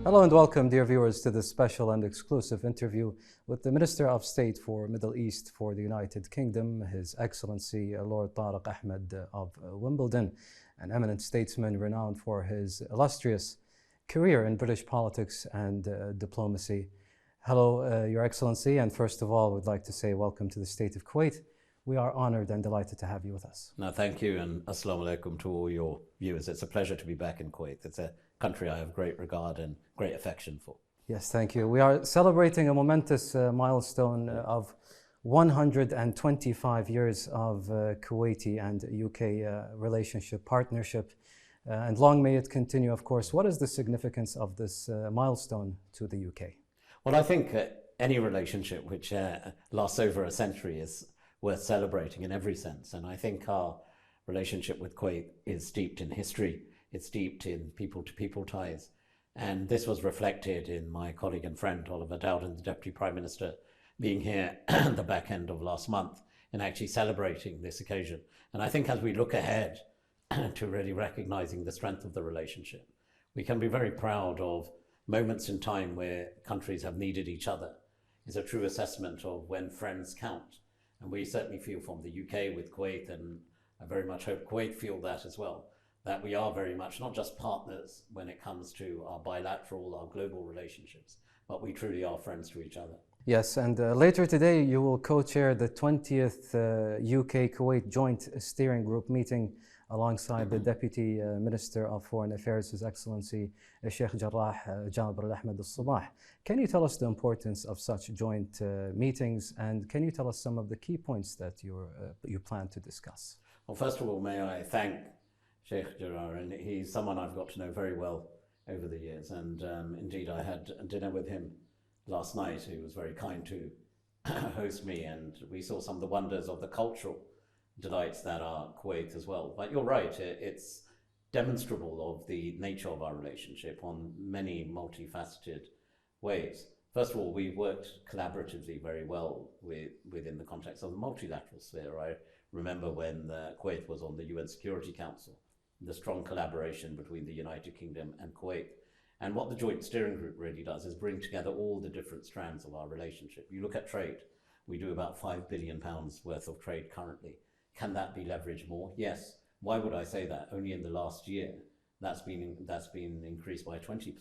Hello and welcome, dear viewers, to this special and exclusive interview with the Minister of State for Middle East for the United Kingdom, His Excellency Lord Tariq Ahamd of Wembeldon, an eminent statesman renowned for his illustrious career in British politics and diplomacy. Hello, Your Excellency, and first of all, we'd like to say welcome to the State of Kuwait. We are honored and delighted to have you with us. No, thank you, and assalamu alaikum to all your viewers. It's a pleasure to be back in Kuwait. It's a country I have great regard and great affection for. Yes, thank you. We are celebrating a momentous milestone of 125 years of Kuwaiti and UK relationship, partnership, and long may it continue, of course. What is the significance of this milestone to the UK? Well, I think any relationship which lasts over a century is worth celebrating in every sense. And I think our relationship with Kuwait is steeped in history. It's steeped in people-to-people ties. And this was reflected in my colleague and friend, Oliver Dowden, the Deputy Prime Minister, being here at the back end of last month and actually celebrating this occasion. And I think as we look ahead to really recognizing the strength of the relationship, we can be very proud of moments in time where countries have needed each other. It's a true assessment of when friends count. And we certainly feel from the UK with Kuwait, and I very much hope Kuwait feel that as well, that we are very much not just partners when it comes to our bilateral, our global relationships, but we truly are friends to each other. Yes, and later today you will co-chair the 20th UK-Kuwait Joint Steering Group meeting alongside the Deputy Minister of Foreign Affairs, His Excellency Sheikh Jarrah Jabir Ahmed Al-Sabah. Can you tell us the importance of such joint meetings, and can you tell us some of the key points that you plan to discuss? Well, first of all, may I thank Sheikh Jarrah, and he's someone I've got to know very well over the years, and indeed I had dinner with him last night. He was very kind to host me, and we saw some of the wonders of the cultural delights that are Kuwait as well. But you're right, it's demonstrable of the nature of our relationship on many multifaceted ways. First of all, we've worked collaboratively very well within the context of the multilateral sphere. I remember when Kuwait was on the UN Security Council, the strong collaboration between the United Kingdom and Kuwait. And what the Joint Steering Group really does is bring together all the different strands of our relationship. You look at trade, we do about £5 billion worth of trade currently. Can that be leveraged more? Yes. Why would I say that? Only in the last year, that's been increased by 20%.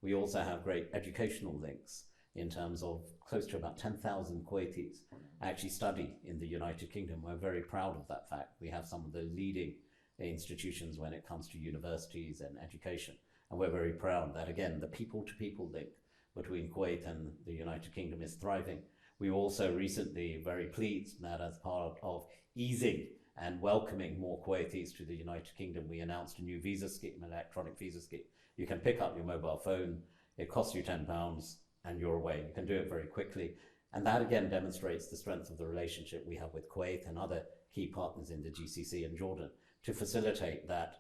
We also have great educational links in terms of close to about 10,000 Kuwaitis actually study in the United Kingdom. We're very proud of that fact. We have some of the leading institutions when it comes to universities and education. And we're very proud that, again, the people-to-people link between Kuwait and the United Kingdom is thriving. We also recently very pleased that as part of easing and welcoming more Kuwaitis to the United Kingdom, we announced a new visa scheme, electronic visa scheme. You can pick up your mobile phone, it costs you £10 and you're away. You can do it very quickly. And that again demonstrates the strength of the relationship we have with Kuwait and other key partners in the GCC and Jordan to facilitate that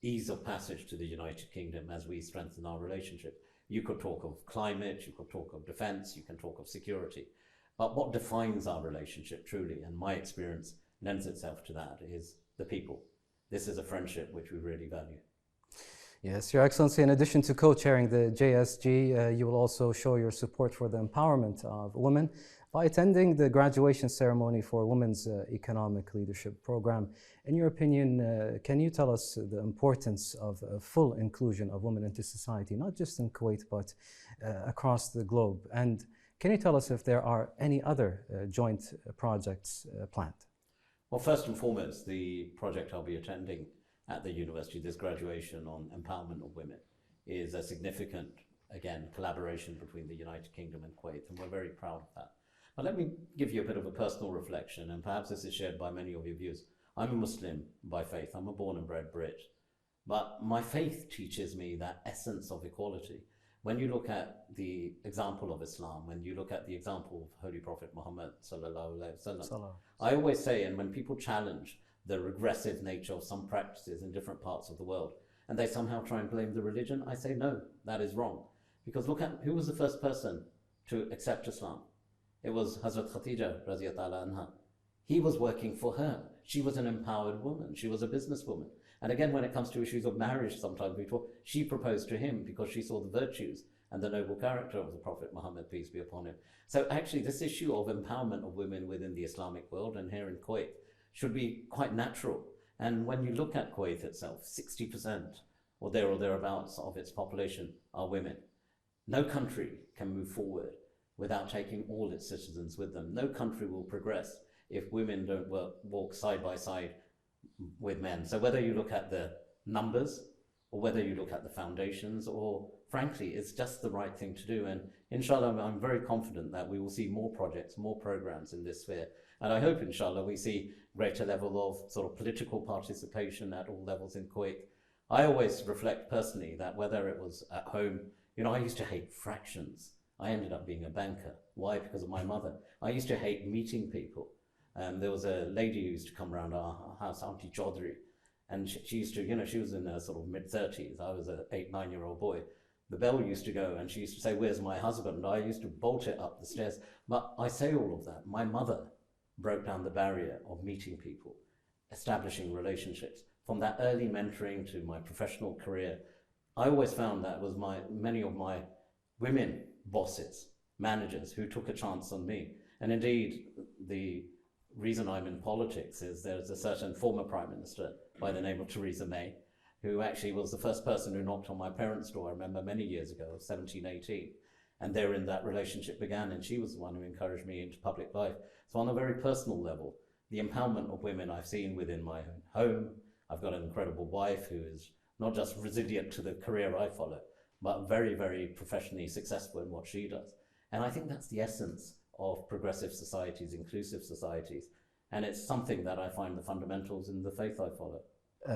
ease of passage to the United Kingdom as we strengthen our relationship. You could talk of climate, you could talk of defense, you can talk of security. But what defines our relationship truly, and my experience lends itself to that, is the people. This is a friendship which we really value. Yes, Your Excellency, in addition to co-chairing the JSG, you will also show your support for the empowerment of women by attending the graduation ceremony for Women's Economic Leadership Program. In your opinion, can you tell us the importance of full inclusion of women into society, not just in Kuwait, but across the globe? And can you tell us if there are any other joint projects planned? Well, first and foremost, the project I'll be attending at the university, this graduation on empowerment of women, is a significant, again, collaboration between the United Kingdom and Kuwait, and we're very proud of that. Now, let me give you a bit of a personal reflection, and perhaps this is shared by many of your viewers. I'm a Muslim by faith. I'm a born and bred Brit. But my faith teaches me that essence of equality. When you look at the example of Islam, when you look at the example of Holy Prophet Muhammad sallallahu alaihi wasallam, I always say, and when people challenge the regressive nature of some practices in different parts of the world, and they somehow try and blame the religion, I say no, that is wrong. Because look at who was the first person to accept Islam. It was Hazrat Khadija radiyallahu anha. He was working for her. She was an empowered woman. She was a businesswoman. And again, when it comes to issues of marriage, sometimes we talk, she proposed to him because she saw the virtues and the noble character of the Prophet Muhammad, peace be upon him. So actually, this issue of empowerment of women within the Islamic world and here in Kuwait should be quite natural. And when you look at Kuwait itself, 60% or thereabouts of its population are women. No country can move forward without taking all its citizens with them. No country will progress if women don't walk side by side with men. So whether you look at the numbers or whether you look at the foundations, or frankly, it's just the right thing to do. And inshallah, I'm very confident that we will see more projects, more programs in this sphere. And I hope, inshallah, we see greater level of sort of political participation at all levels in Kuwait. I always reflect personally that whether it was at home, I used to hate fractions. I ended up being a banker. Why? Because of my mother. I used to hate meeting people. There was a lady who used to come around our house, Auntie Chaudhry, and she used to, she was in her sort of mid-30s. I was an 8-9-year-old boy. The bell used to go and she used to say, "Where's my husband?" I used to bolt it up the stairs. But I say all of that. My mother broke down the barrier of meeting people, establishing relationships. From that early mentoring to my professional career, I always found that was many of my women bosses, managers who took a chance on me. And indeed, the reason I'm in politics is there's a certain former Prime Minister by the name of Theresa May, who actually was the first person who knocked on my parents' door, I remember many years ago, 17, 18. And therein that relationship began, and she was the one who encouraged me into public life. So on a very personal level, the empowerment of women I've seen within my own home. I've got an incredible wife who is not just resilient to the career I follow, but very, very professionally successful in what she does. And I think that's the essence of progressive societies, inclusive societies. And it's something that I find the fundamentals in the faith I follow.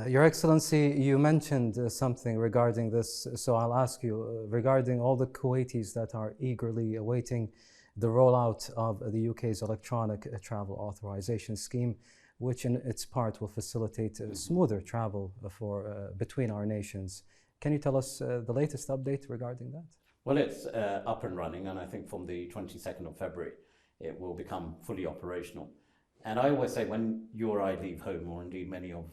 Your Excellency, you mentioned something regarding this, so I'll ask you regarding all the Kuwaitis that are eagerly awaiting the rollout of the UK's electronic travel authorization scheme, which in its part will facilitate smoother travel between our nations. Can you tell us the latest update regarding that? Well, it's up and running, and I think from the 22nd of February, it will become fully operational. And I always say when you or I leave home, or indeed many of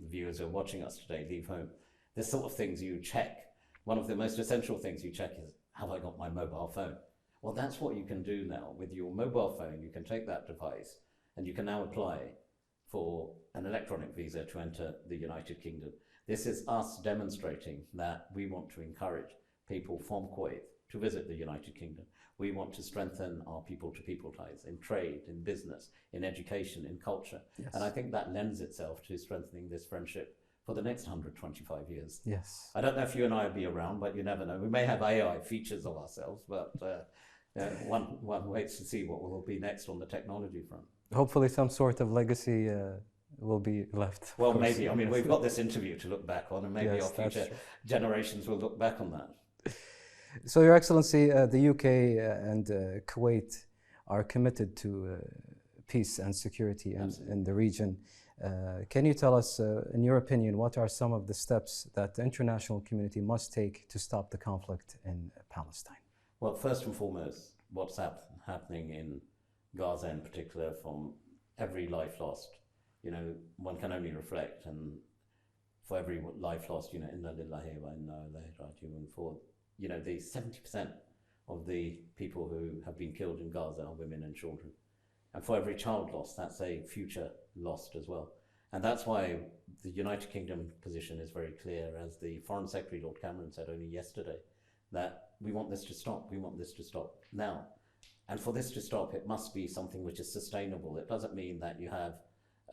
the viewers who are watching us today leave home, the sort of things you check. One of the most essential things you check is, have I got my mobile phone? Well, that's what you can do now. With your mobile phone, you can take that device and you can now apply for an electronic visa to enter the United Kingdom. This is us demonstrating that we want to encourage people from Kuwait to visit the United Kingdom. We want to strengthen our people-to-people ties in trade, in business, in education, in culture. Yes. And I think that lends itself to strengthening this friendship for the next 125 years. Yes. I don't know if you and I will be around, but you never know. We may have AI features of ourselves, but one waits to see what will be next on the technology front. Hopefully some sort of legacy will be left. Well, maybe. I mean, we've got this interview to look back on, and maybe our future generations will look back on that. So, Your Excellency, the UK and Kuwait are committed to peace and security in the region. Can you tell us, in your opinion, what are some of the steps that the international community must take to stop the conflict in Palestine? Well, first and foremost, what's happening in Gaza in particular, from every life lost, one can only reflect, and for every life lost, inna lillahi wa inna ilayhi raji'un, for the 70% of the people who have been killed in Gaza are women and children. And for every child lost, that's a future lost as well. And that's why the United Kingdom position is very clear, as the Foreign Secretary, Lord Cameron, said only yesterday, that we want this to stop, we want this to stop now. And for this to stop, it must be something which is sustainable. It doesn't mean that you have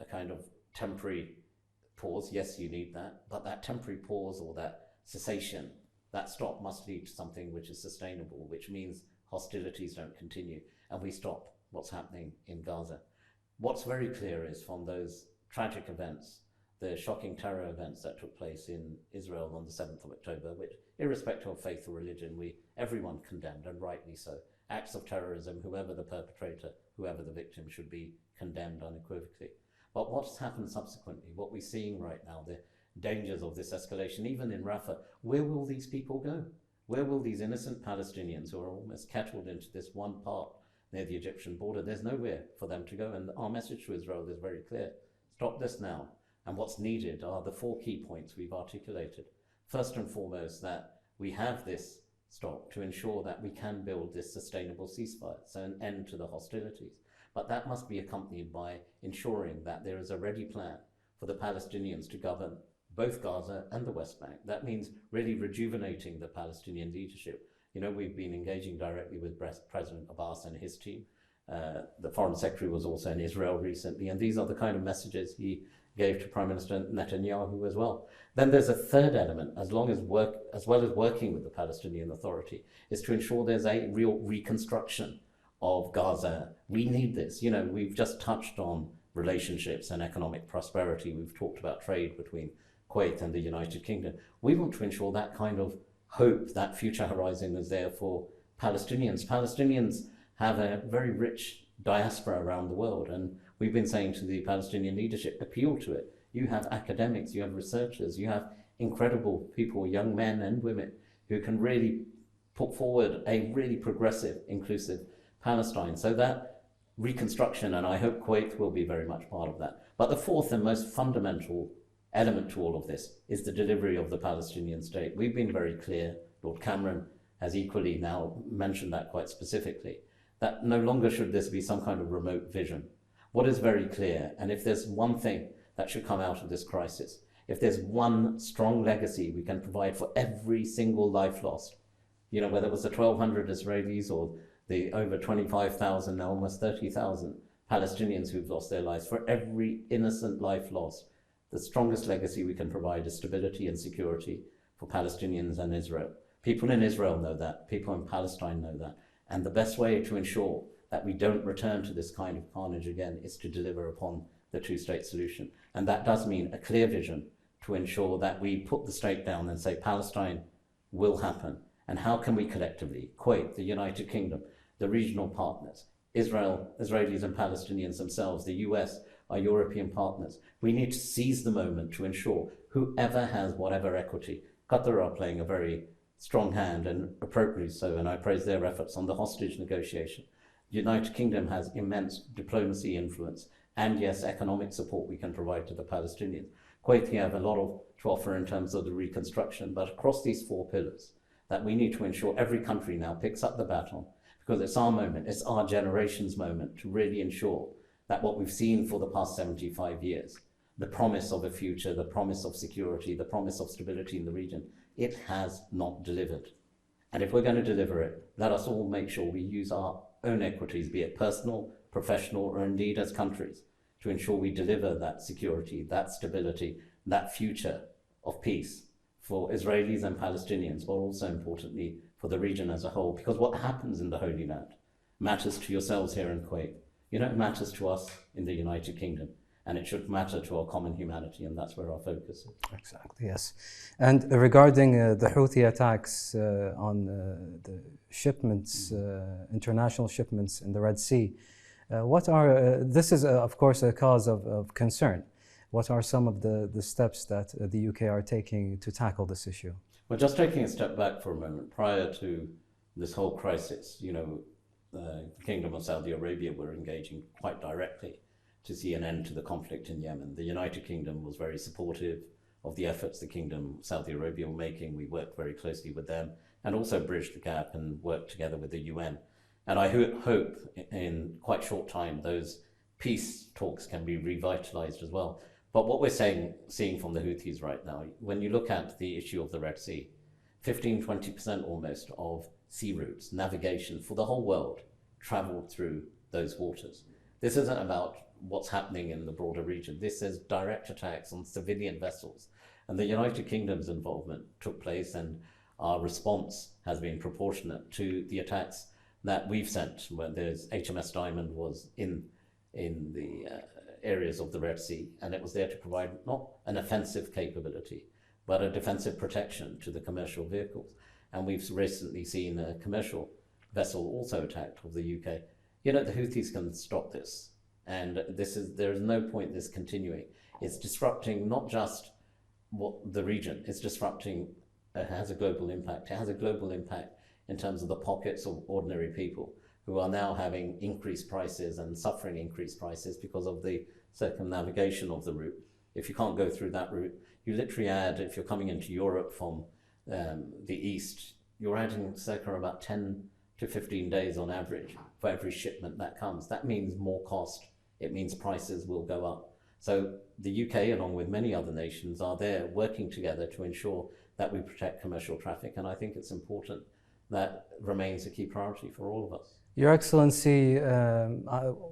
a kind of temporary pause. Yes, you need that, but that temporary pause or that cessation, that stop must lead to something which is sustainable, which means hostilities don't continue and we stop what's happening in Gaza. What's very clear is from those tragic events, the shocking terror events that took place in Israel on the 7th of October, which, irrespective of faith or religion, everyone condemned, and rightly so. Acts of terrorism, whoever the perpetrator, whoever the victim, should be condemned unequivocally. But what's happened subsequently, what we're seeing right now, the dangers of this escalation, even in Rafah, where will these people go? Where will these innocent Palestinians who are almost cattled into this one part near the Egyptian border. There's nowhere for them to go. And our message to Israel is very clear. Stop this now. And what's needed are the 4 key points we've articulated. First and foremost, that we have this stop to ensure that we can build this sustainable ceasefire, so an end to the hostilities. But that must be accompanied by ensuring that there is a ready plan for the Palestinians to govern both Gaza and the West Bank. That means really rejuvenating the Palestinian leadership. You know, we've been engaging directly with President Abbas and his team. The Foreign Secretary was also in Israel recently, and these are the kind of messages he gave to Prime Minister Netanyahu as well. Then there's a third element, as well as working with the Palestinian Authority, is to ensure there's a real reconstruction of Gaza. We need this. You know, we've just touched on relationships and economic prosperity. We've talked about trade between Kuwait and the United Kingdom. We want to ensure that kind of hope, that future horizon is there for Palestinians. Palestinians have a very rich diaspora around the world, and we've been saying to the Palestinian leadership, appeal to it. You have academics, you have researchers, you have incredible people, young men and women, who can really put forward a really progressive, inclusive Palestine. So that reconstruction, and I hope Kuwait will be very much part of that. But the fourth and most fundamental element to all of this is the delivery of the Palestinian state. We've been very clear, Lord Cameron has equally now mentioned that quite specifically, that no longer should this be some kind of remote vision. What is very clear, and if there's one thing that should come out of this crisis, if there's one strong legacy we can provide for every single life lost, you know, whether it was the 1,200 Israelis or the over 25,000, now almost 30,000 Palestinians who've lost their lives, for every innocent life lost, the strongest legacy we can provide is stability and security for Palestinians and Israel. People in Israel know that, people in Palestine know that, and the best way to ensure that we don't return to this kind of carnage again is to deliver upon the two-state solution. And that does mean a clear vision to ensure that we put the state down and say Palestine will happen. And how can we collectively, Kuwait, the United Kingdom, the regional partners, Israel, Israelis and Palestinians themselves, the US, our European partners, we need to seize the moment to ensure whoever has whatever equity, Qatar are playing a very strong hand, and appropriately so, and I praise their efforts on the hostage negotiation. The United Kingdom has immense diplomacy influence and, yes, economic support we can provide to the Palestinians. Kuwait have a lot to offer in terms of the reconstruction, but across these 4 pillars, that we need to ensure every country now picks up the baton, because it's our moment, it's our generation's moment to really ensure that what we've seen for the past 75 years, the promise of a future, the promise of security, the promise of stability in the region, it has not delivered. And if we're going to deliver it, let us all make sure we use our own equities, be it personal, professional, or indeed as countries, to ensure we deliver that security, that stability, that future of peace for Israelis and Palestinians, but also importantly for the region as a whole. Because what happens in the Holy Land matters to yourselves here in Kuwait. You know, it matters to us in the United Kingdom, and it should matter to our common humanity, and that's where our focus is. Exactly, yes. And regarding the Houthi attacks on the shipments, international shipments in the Red Sea, this is of course a cause of concern. What are some of the steps that the UK are taking to tackle this issue? Well, just taking a step back for a moment, prior to this whole crisis, you know, the Kingdom of Saudi Arabia were engaging quite directly to see an end to the conflict in Yemen. The United Kingdom was very supportive of the efforts the Kingdom of Saudi Arabia were making. We worked very closely with them and also bridged the gap and worked together with the UN. And I hope in quite short time those peace talks can be revitalized as well. But what we're seeing from the Houthis right now, when you look at the issue of the Red Sea, 15-20% almost of sea routes, navigation for the whole world traveled through those waters. This isn't about what's happening in the broader region. This is direct attacks on civilian vessels. And the United Kingdom's involvement took place, and our response has been proportionate to the attacks that we've sent, where there's HMS Diamond was in the areas of the Red Sea, and it was there to provide not an offensive capability, but a defensive protection to the commercial vehicles. And we've recently seen a commercial vessel also attacked of the UK. You know, the Houthis can stop this, and there is no point this continuing. It's disrupting not just what the region, it's disrupting, it has a global impact. It has a global impact in terms of the pockets of ordinary people who are now having increased prices and suffering increased prices because of the circumnavigation of the route. If you can't go through that route, you literally add, if you're coming into Europe from the east, you're adding circa about 10 to 15 days on average for every shipment that comes. That means more cost. It means prices will go up. So the UK, along with many other nations, are there working together to ensure that we protect commercial traffic. And I think it's important that remains a key priority for all of us. Your Excellency,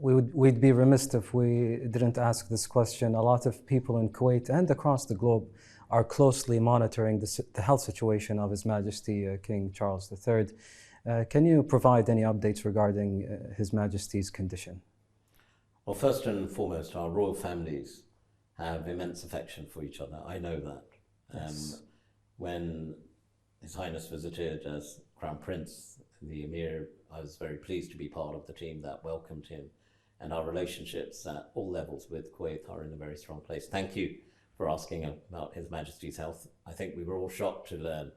we'd be remiss if we didn't ask this question. A lot of people in Kuwait and across the globe are closely monitoring the health situation of His Majesty King Charles III. Can you provide any updates regarding His Majesty's condition? Well, first and foremost, our royal families have immense affection for each other. I know that. Yes. When His Highness visited as Crown Prince, the Emir, I was very pleased to be part of the team that welcomed him, and our relationships at all levels with Kuwait are in a very strong place. Thank you for asking about His Majesty's health. I think we were all shocked to learn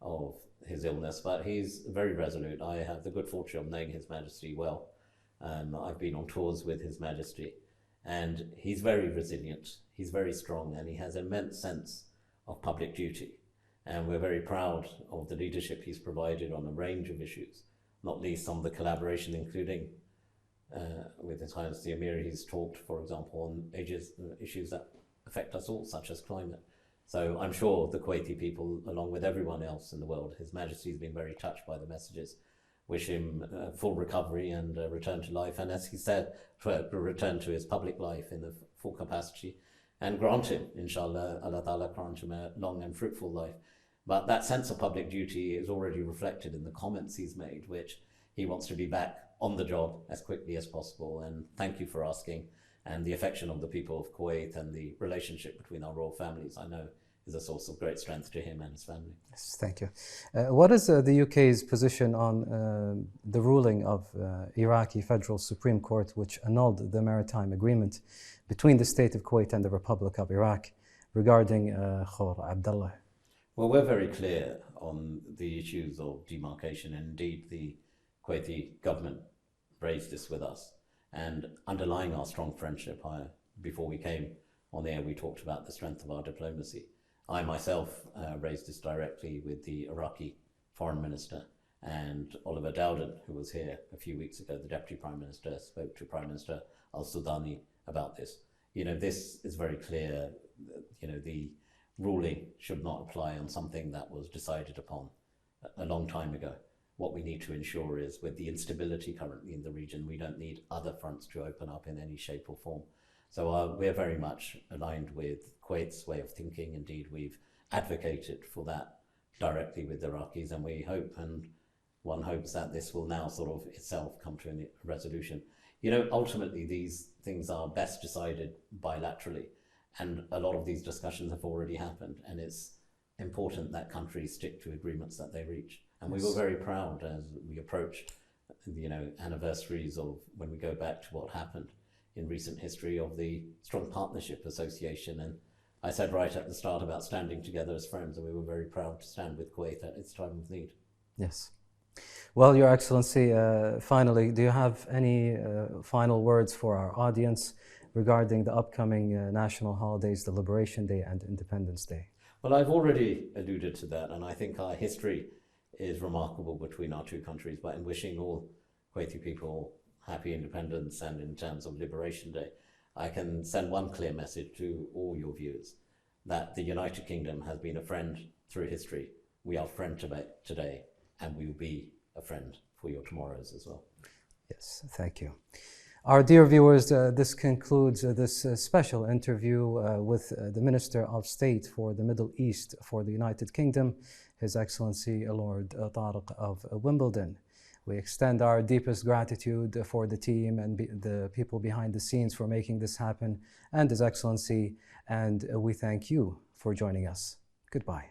of his illness, but he's very resolute. I have the good fortune of knowing His Majesty well. I've been on tours with His Majesty, and he's very resilient, he's very strong, and he has an immense sense of public duty. And we're very proud of the leadership he's provided on a range of issues, not least some of the collaboration, including with His Highness the Emir. He's talked, for example, on issues that affect us all, such as climate. So I'm sure the Kuwaiti people, along with everyone else in the world, His Majesty's been very touched by the messages. Wish him full recovery and return to life, and as he said, return to his public life in the full capacity, and grant him, inshallah, Allah Ta'ala grant him a long and fruitful life. But that sense of public duty is already reflected in the comments he's made, which he wants to be back on the job as quickly as possible. And thank you for asking. And the affection of the people of Kuwait and the relationship between our royal families, I know, is a source of great strength to him and his family. Yes, thank you. What is the UK's position on the ruling of Iraqi Federal Supreme Court, which annulled the maritime agreement between the State of Kuwait and the Republic of Iraq regarding Khor Abdullah? Well, we're very clear on the issues of demarcation, and indeed the Kuwaiti government raised this with us. And underlying our strong friendship, before we came on the air, we talked about the strength of our diplomacy. I myself raised this directly with the Iraqi Foreign Minister, and Oliver Dowden, who was here a few weeks ago, the Deputy Prime Minister, spoke to Prime Minister al-Sudani about this. You know, this is very clear. You know, the ruling should not apply on something that was decided upon a long time ago. What we need to ensure is, with the instability currently in the region, we don't need other fronts to open up in any shape or form. So we're very much aligned with Kuwait's way of thinking. Indeed, we've advocated for that directly with the Iraqis, and we hope, and one hopes, that this will now sort of itself come to a resolution. You know, ultimately these things are best decided bilaterally, and a lot of these discussions have already happened, and it's important that countries stick to agreements that they reach. And we were very proud as we approached, you know, anniversaries of when we go back to what happened in recent history of the Strong Partnership Association. And I said right at the start about standing together as friends, and we were very proud to stand with Kuwait at its time of need. Yes. Well, Your Excellency, finally, do you have any final words for our audience regarding the upcoming national holidays, the Liberation Day and Independence Day? Well, I've already alluded to that, and I think our history is remarkable between our two countries. But in wishing all Kuwaiti people happy independence, and in terms of Liberation Day, I can send one clear message to all your viewers, that the United Kingdom has been a friend through history. We are friend today, and we will be a friend for your tomorrows as well. Yes, thank you. Our dear viewers, this concludes this special interview with the Minister of State for the Middle East for the United Kingdom, His Excellency Lord Tariq of Wembeldon. We extend our deepest gratitude for the team and the people behind the scenes for making this happen, and His Excellency, and we thank you for joining us. Goodbye.